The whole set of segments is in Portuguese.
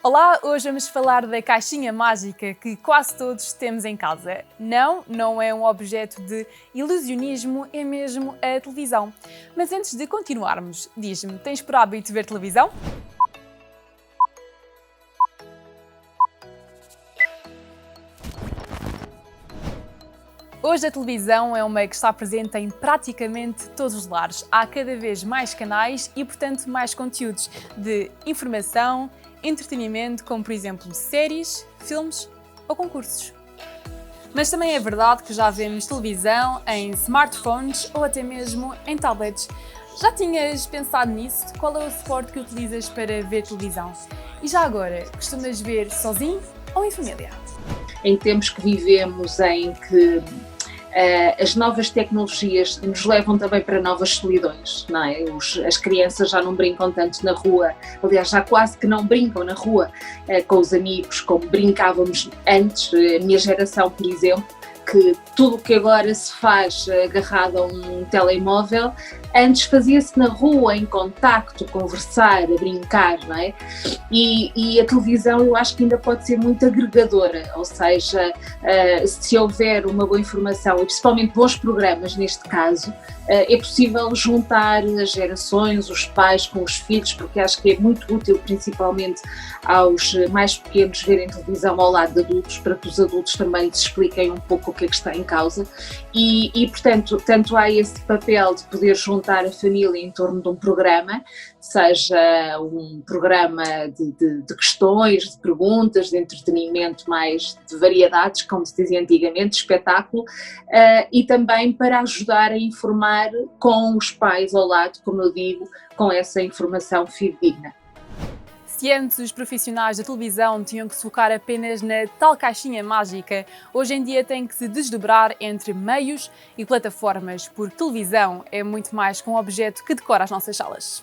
Olá, hoje vamos falar da caixinha mágica que quase todos temos em casa. Não é um objeto de ilusionismo, é mesmo a televisão. Mas antes de continuarmos, diz-me, tens por hábito ver televisão? Hoje a televisão é uma que está presente em praticamente todos os lares. Há cada vez mais canais e, portanto, mais conteúdos de informação, entretenimento, como por exemplo séries, filmes ou concursos. Mas também é verdade que já vemos televisão em smartphones ou até mesmo em tablets. Já tinhas pensado nisso? Qual é o suporte que utilizas para ver televisão? E já agora, costumas ver sozinho ou em família? Em tempos que vivemos em que as novas tecnologias nos levam também para novas solidões, não é? As crianças já não brincam tanto na rua, aliás já quase que não brincam na rua com os amigos como brincávamos antes, a minha geração por exemplo, que tudo o que agora se faz agarrado a um telemóvel, antes fazia-se na rua, em contacto, conversar, a brincar, não é? E a televisão eu acho que ainda pode ser muito agregadora, ou seja, se houver uma boa informação e principalmente bons programas neste caso, é possível juntar as gerações, os pais com os filhos, porque acho que é muito útil principalmente aos mais pequenos verem televisão ao lado de adultos, para que os adultos também lhes expliquem um pouco o que é que está em causa e portanto, tanto há esse papel de poder juntar a família em torno de um programa, seja um programa de questões, de perguntas, de entretenimento mais de variedades, como se dizia antigamente, de espetáculo, e também para ajudar a informar com os pais ao lado, como eu digo, com essa informação fidedigna. Se antes os profissionais da televisão tinham que se focar apenas na tal caixinha mágica, hoje em dia têm que se desdobrar entre meios e plataformas, porque televisão é muito mais que um objeto que decora as nossas salas.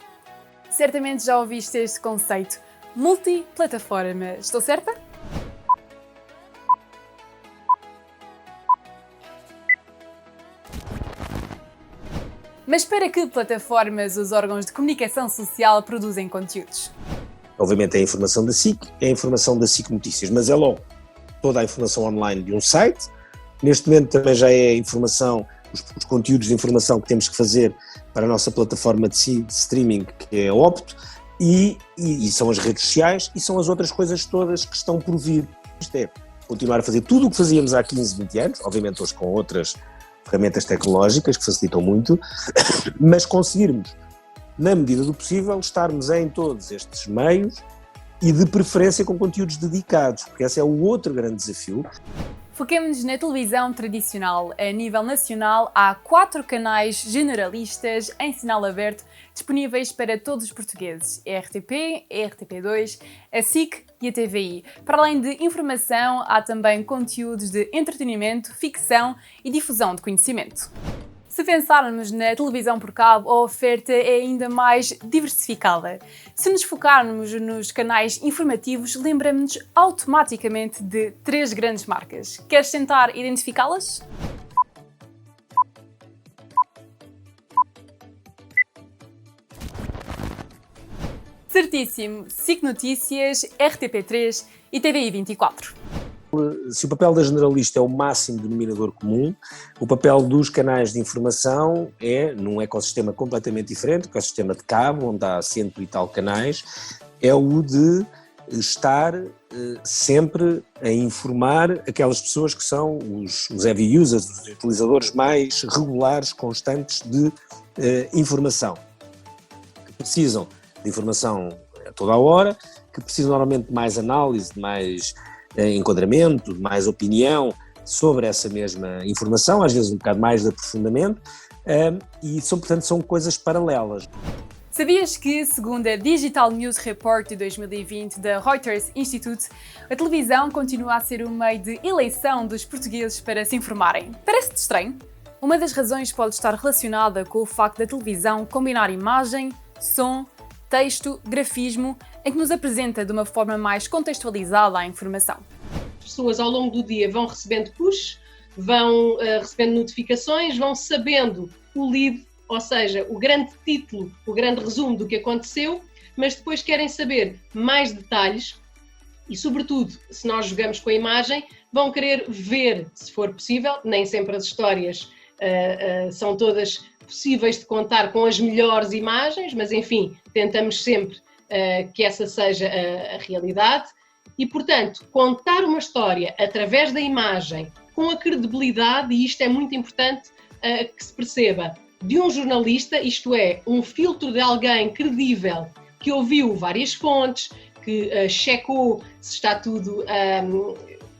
Certamente já ouviste este conceito, multiplataforma. Estou certa? Mas para que plataformas os órgãos de comunicação social produzem conteúdos? Obviamente é a informação da SIC, é a informação da SIC Notícias, mas é logo toda a informação online de um site. Neste momento também já é a informação, os conteúdos de informação que temos que fazer para a nossa plataforma de streaming, que é a Opto, e são as redes sociais e são as outras coisas todas que estão por vir. Isto é, continuar a fazer tudo o que fazíamos há 15, 20 anos, obviamente hoje com outras ferramentas tecnológicas que facilitam muito, mas conseguirmos, na medida do possível, estarmos em todos estes meios e de preferência com conteúdos dedicados, porque esse é o outro grande desafio. Foquemos-nos na televisão tradicional. A nível nacional, há 4 canais generalistas em sinal aberto disponíveis para todos os portugueses: a RTP, a RTP2, a SIC e a TVI. Para além de informação, há também conteúdos de entretenimento, ficção e difusão de conhecimento. Se pensarmos na televisão por cabo, a oferta é ainda mais diversificada. Se nos focarmos nos canais informativos, lembramos-nos automaticamente de 3 grandes marcas. Queres tentar identificá-las? Certíssimo! SIC Notícias, RTP3 e TVI 24. Se o papel da generalista é o máximo denominador comum, o papel dos canais de informação é, num ecossistema completamente diferente, o ecossistema de cabo, onde há 100 e tal canais, é o de estar sempre a informar aquelas pessoas que são os heavy users, os utilizadores mais regulares, constantes de informação, que precisam de informação a toda a hora, que precisam normalmente de mais análise, de mais enquadramento, de mais opinião sobre essa mesma informação, às vezes um bocado mais de aprofundamento, e portanto são coisas paralelas. Sabias que, segundo a Digital News Report de 2020 da Reuters Institute, a televisão continua a ser o meio de eleição dos portugueses para se informarem? Parece-te estranho? Uma das razões pode estar relacionada com o facto da televisão combinar imagem, som, texto, grafismo, em que nos apresenta de uma forma mais contextualizada a informação. As pessoas ao longo do dia vão recebendo push, vão recebendo notificações, vão sabendo o lead, ou seja, o grande título, o grande resumo do que aconteceu, mas depois querem saber mais detalhes e, sobretudo, se nós jogamos com a imagem, vão querer ver, se for possível, nem sempre as histórias são todas possíveis de contar com as melhores imagens, mas, enfim, tentamos sempre que essa seja a realidade. E, portanto, contar uma história através da imagem, com a credibilidade, e isto é muito importante que se perceba, de um jornalista, isto é, um filtro de alguém credível, que ouviu várias fontes, que checou se está tudo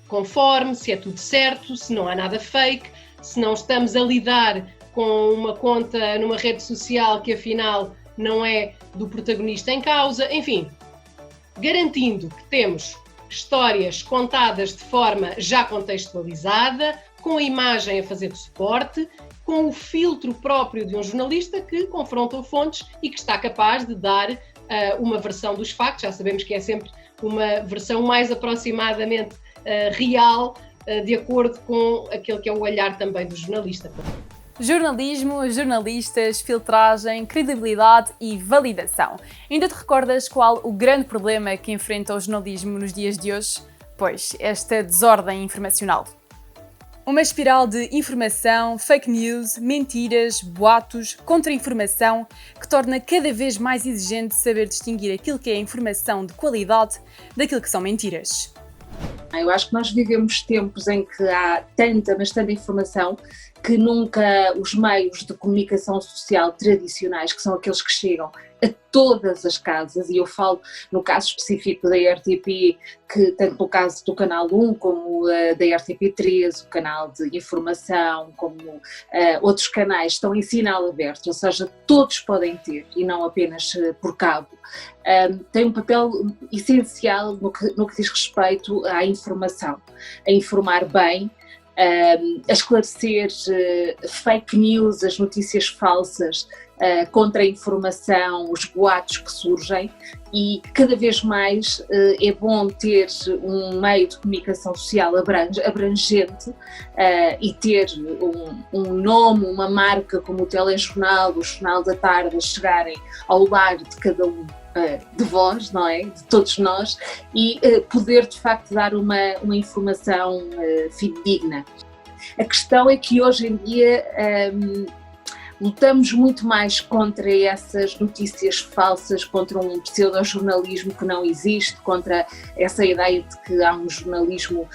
conforme, se é tudo certo, se não há nada fake, se não estamos a lidar com uma conta numa rede social que afinal não é do protagonista em causa, enfim, garantindo que temos histórias contadas de forma já contextualizada, com a imagem a fazer de suporte, com o filtro próprio de um jornalista que confronta fontes e que está capaz de dar uma versão dos factos. Já sabemos que é sempre uma versão mais aproximadamente real, de acordo com aquele que é o olhar também do jornalista. Jornalismo, jornalistas, filtragem, credibilidade e validação. Ainda te recordas qual o grande problema que enfrenta o jornalismo nos dias de hoje? Pois, esta desordem informacional. Uma espiral de informação, fake news, mentiras, boatos, contra-informação, que torna cada vez mais exigente saber distinguir aquilo que é informação de qualidade daquilo que são mentiras. Eu acho que nós vivemos tempos em que há tanta, mas tanta informação que nunca os meios de comunicação social tradicionais, que são aqueles que chegam a todas as casas, e eu falo no caso específico da RTP, que tanto no caso do Canal 1 como da RTP3, o canal de informação, como outros canais, estão em sinal aberto, ou seja, todos podem ter, e não apenas por cabo, tem um papel essencial no que diz respeito à informação, a informar bem, a esclarecer fake news, as notícias falsas, contra-informação, os boatos que surgem, e cada vez mais é bom ter um meio de comunicação social abrangente e ter um nome, uma marca como o telejornal, o Jornal da Tarde, a chegarem ao lar de cada um de vós, não é? De todos nós, e poder de facto dar uma informação fidedigna. A questão é que hoje em dia lutamos muito mais contra essas notícias falsas, contra um pseudo-jornalismo que não existe, contra essa ideia de que há um jornalismo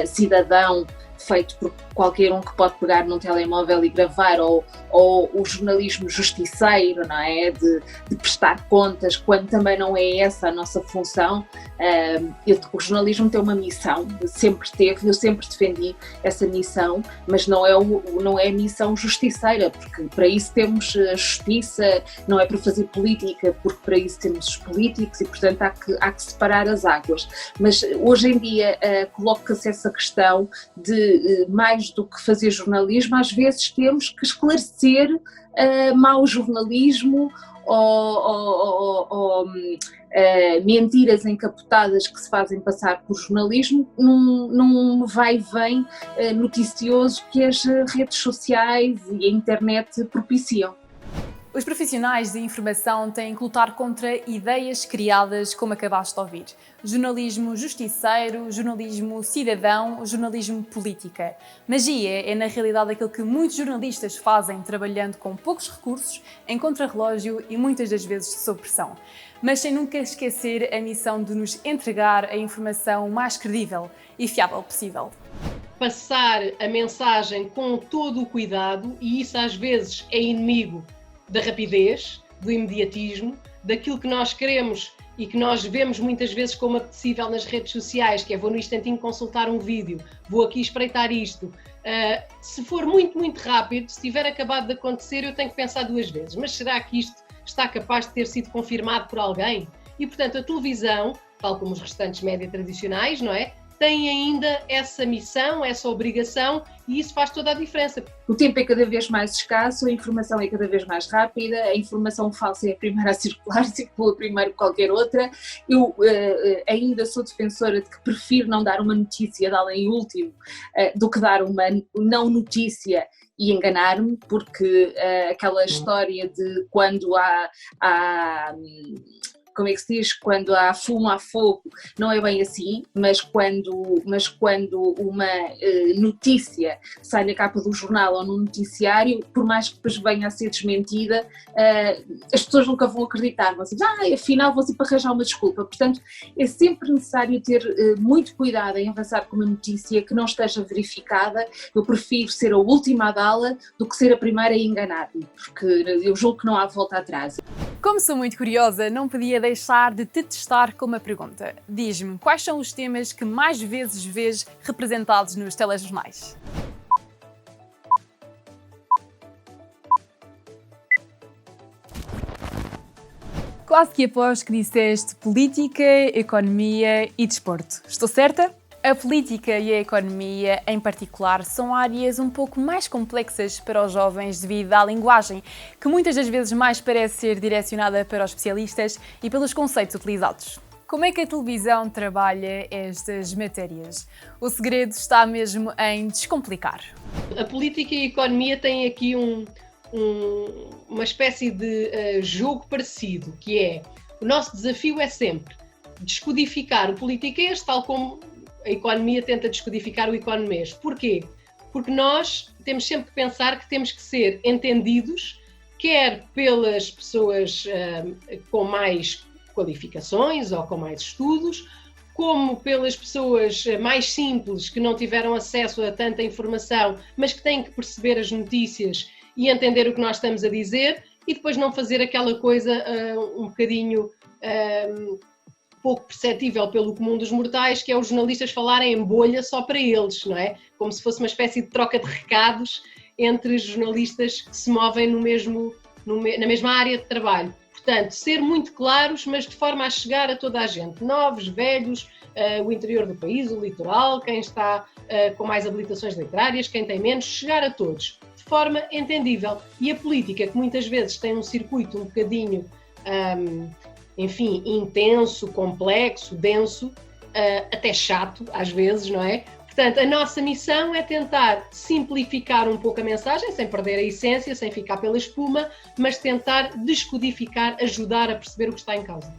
cidadão feito por qualquer um que pode pegar num telemóvel e gravar, ou o jornalismo justiceiro, não é? De prestar contas, quando também não é essa a nossa função. O jornalismo tem uma missão, sempre teve, eu sempre defendi essa missão, mas não é a missão justiceira, porque para isso temos a justiça, não é para fazer política, porque para isso temos os políticos, e portanto há que separar as águas. Mas hoje em dia coloca-se essa questão de mais do que fazer jornalismo, às vezes temos que esclarecer mau jornalismo ou mentiras encapotadas que se fazem passar por jornalismo num vai e vem noticioso que as redes sociais e a internet propiciam. Os profissionais de informação têm que lutar contra ideias criadas, como acabaste de ouvir. Jornalismo justiceiro, jornalismo cidadão, jornalismo política. Magia é, na realidade, aquilo que muitos jornalistas fazem trabalhando com poucos recursos, em contrarrelógio e muitas das vezes sob pressão. Mas sem nunca esquecer a missão de nos entregar a informação mais credível e fiável possível. Passar a mensagem com todo o cuidado, e isso às vezes é inimigo da rapidez, do imediatismo, daquilo que nós queremos e que nós vemos muitas vezes como apetecível nas redes sociais, que é vou no instantinho consultar um vídeo, vou aqui espreitar isto. Se for muito, muito rápido, se tiver acabado de acontecer, eu tenho que pensar duas vezes, mas será que isto está capaz de ter sido confirmado por alguém? E, portanto, a televisão, tal como os restantes média tradicionais, não é? Tem ainda essa missão, essa obrigação, e isso faz toda a diferença. O tempo é cada vez mais escasso, a informação é cada vez mais rápida, a informação falsa é a primeira a circula primeiro que qualquer outra. Eu ainda sou defensora de que prefiro não dar uma notícia de além último do que dar uma não notícia e enganar-me, porque aquela história de quando há como é que se diz, quando há fumo há fogo, não é bem assim, mas quando uma notícia sai na capa do jornal ou no noticiário, por mais que depois venha a ser desmentida, as pessoas nunca vão acreditar, vão dizer, afinal vou sempre arranjar uma desculpa. Portanto, é sempre necessário ter muito cuidado em avançar com uma notícia que não esteja verificada. Eu prefiro ser a última a dá-la do que ser a primeira a enganar-me, porque eu julgo que não há volta atrás. Como sou muito curiosa, não podia deixar de te testar com uma pergunta. Diz-me, quais são os temas que mais vezes vês representados nos telejornais? Quase que aposto que disseste política, economia e desporto. Estou certa? A política e a economia, em particular, são áreas um pouco mais complexas para os jovens devido à linguagem, que muitas das vezes mais parece ser direcionada para os especialistas e pelos conceitos utilizados. Como é que a televisão trabalha estas matérias? O segredo está mesmo em descomplicar. A política e a economia têm aqui uma espécie de jogo parecido, que é, o nosso desafio é sempre descodificar o politiquês, tal como a economia tenta descodificar o economês. Porquê? Porque nós temos sempre que pensar que temos que ser entendidos, quer pelas pessoas com mais qualificações ou com mais estudos, como pelas pessoas mais simples que não tiveram acesso a tanta informação, mas que têm que perceber as notícias e entender o que nós estamos a dizer, e depois não fazer aquela coisa um bocadinho pouco perceptível pelo comum dos mortais, que é os jornalistas falarem em bolha só para eles, não é? Como se fosse uma espécie de troca de recados entre jornalistas que se movem na mesma área de trabalho. Portanto, ser muito claros, mas de forma a chegar a toda a gente, novos, velhos, o interior do país, o litoral, quem está com mais habilitações literárias, quem tem menos, chegar a todos, de forma entendível. E a política, que muitas vezes tem um circuito um bocadinho intenso, complexo, denso, até chato às vezes, não é? Portanto, a nossa missão é tentar simplificar um pouco a mensagem, sem perder a essência, sem ficar pela espuma, mas tentar descodificar, ajudar a perceber o que está em causa.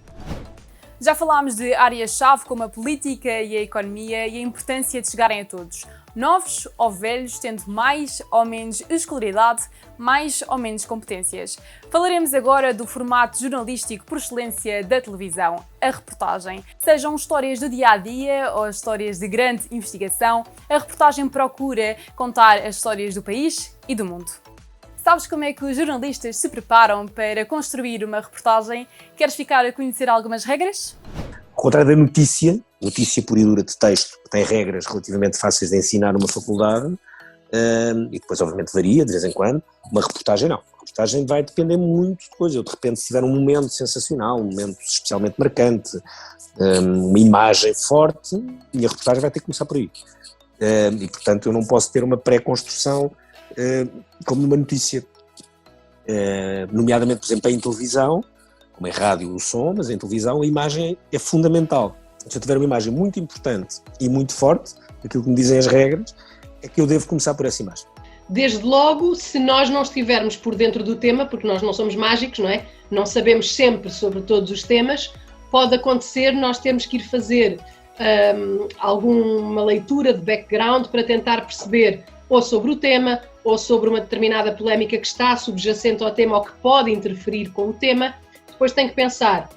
Já falámos de áreas-chave como a política e a economia e a importância de chegarem a todos, novos ou velhos, tendo mais ou menos escolaridade, mais ou menos competências. Falaremos agora do formato jornalístico por excelência da televisão, a reportagem. Sejam histórias do dia-a-dia ou histórias de grande investigação, a reportagem procura contar as histórias do país e do mundo. Sabes como é que os jornalistas se preparam para construir uma reportagem? Queres ficar a conhecer algumas regras? Ao contrário da notícia pura e dura de texto, que tem regras relativamente fáceis de ensinar numa faculdade, e depois obviamente varia de vez em quando, uma reportagem não. A reportagem vai depender muito de coisas. Eu de repente se tiver um momento sensacional, um momento especialmente marcante, uma imagem forte, e a reportagem vai ter que começar por aí. E portanto eu não posso ter uma pré-construção como numa notícia, nomeadamente, por exemplo, em televisão, como em rádio o som, mas em televisão a imagem é fundamental. Se eu tiver uma imagem muito importante e muito forte, aquilo que me dizem as regras, é que eu devo começar por essa imagem. Desde logo, se nós não estivermos por dentro do tema, porque nós não somos mágicos, não é? Não sabemos sempre sobre todos os temas, pode acontecer nós termos que ir fazer alguma leitura de background para tentar perceber ou sobre o tema, ou sobre uma determinada polémica que está subjacente ao tema ou que pode interferir com o tema. Depois tenho que pensar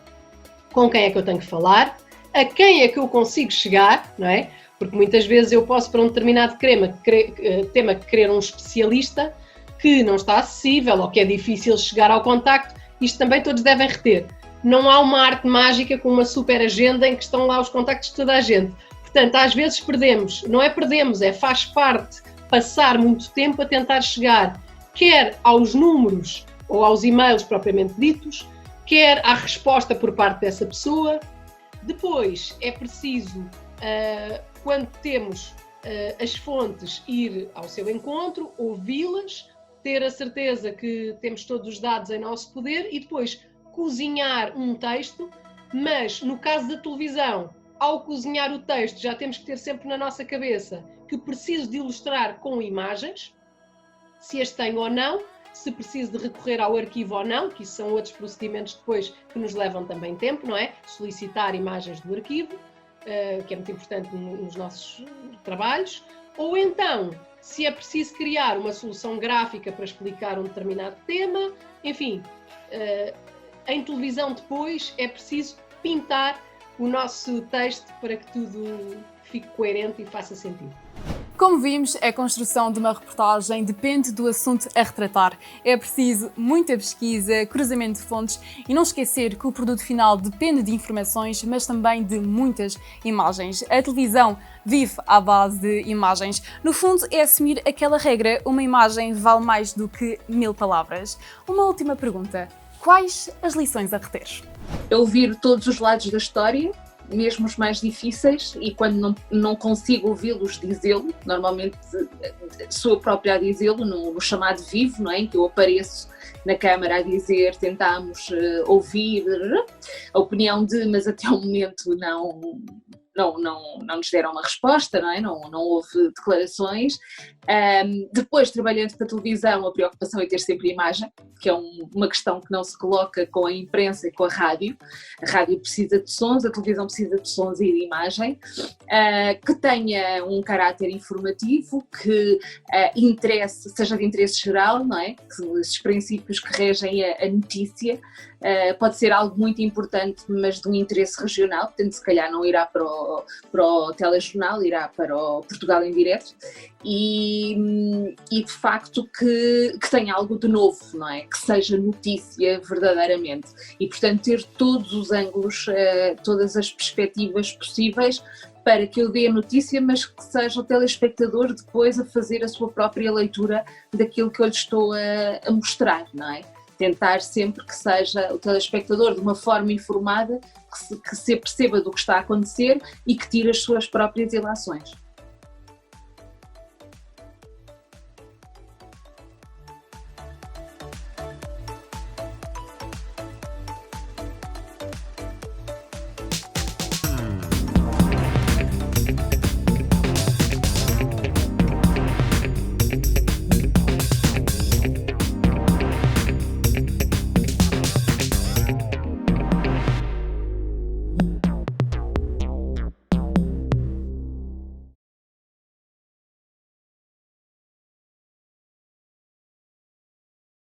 com quem é que eu tenho que falar, a quem é que eu consigo chegar, não é? Porque muitas vezes eu posso para um determinado tema querer um especialista que não está acessível ou que é difícil chegar ao contacto. Isto também todos devem reter. Não há uma arte mágica com uma super agenda em que estão lá os contactos de toda a gente. Portanto, às vezes perdemos. Não é perdemos, faz parte passar muito tempo a tentar chegar quer aos números ou aos e-mails propriamente ditos, quer à resposta por parte dessa pessoa. Depois é preciso, quando temos as fontes, ir ao seu encontro, ouvi-las, ter a certeza que temos todos os dados em nosso poder e depois cozinhar um texto, mas no caso da televisão, ao cozinhar o texto já temos que ter sempre na nossa cabeça que preciso de ilustrar com imagens, se as tenho ou não. se preciso de recorrer ao arquivo ou não, que isso são outros procedimentos depois que nos levam também tempo, não é? Solicitar imagens do arquivo, que é muito importante nos nossos trabalhos, ou então, se é preciso criar uma solução gráfica para explicar um determinado tema, enfim, em televisão depois é preciso pintar o nosso texto para que tudo fique coerente e faça sentido. Como vimos, a construção de uma reportagem depende do assunto a retratar. É preciso muita pesquisa, cruzamento de fontes e não esquecer que o produto final depende de informações, mas também de muitas imagens. A televisão vive à base de imagens. No fundo, é assumir aquela regra: uma imagem vale mais do que 1000 palavras. Uma última pergunta: quais as lições a reter? Ouvir todos os lados da história, mesmo os mais difíceis, e quando não consigo ouvi-los dizê-lo, normalmente sou eu própria a dizê-lo no chamado vivo, não é? Em que eu apareço na câmara a dizer, tentámos ouvir a opinião de, mas até o momento não nos deram uma resposta, não é? Não houve declarações. Depois, trabalhando para a televisão, a preocupação é ter sempre imagem, que é uma questão que não se coloca com a imprensa e com a rádio. A rádio precisa de sons, a televisão precisa de sons e de imagem, que tenha um caráter informativo, que seja de interesse geral, não é? Que esses princípios que regem a notícia, pode ser algo muito importante, mas de um interesse regional, portanto se calhar não irá para o telejornal, irá para o Portugal em Direto, e de facto que tenha algo de novo, não é? Que seja notícia verdadeiramente, e portanto ter todos os ângulos, todas as perspectivas possíveis para que eu dê a notícia, mas que seja o telespectador depois a fazer a sua própria leitura daquilo que eu lhe estou a mostrar, não é? Tentar sempre que seja o telespectador de uma forma informada, que se aperceba do que está a acontecer e que tire as suas próprias ilações.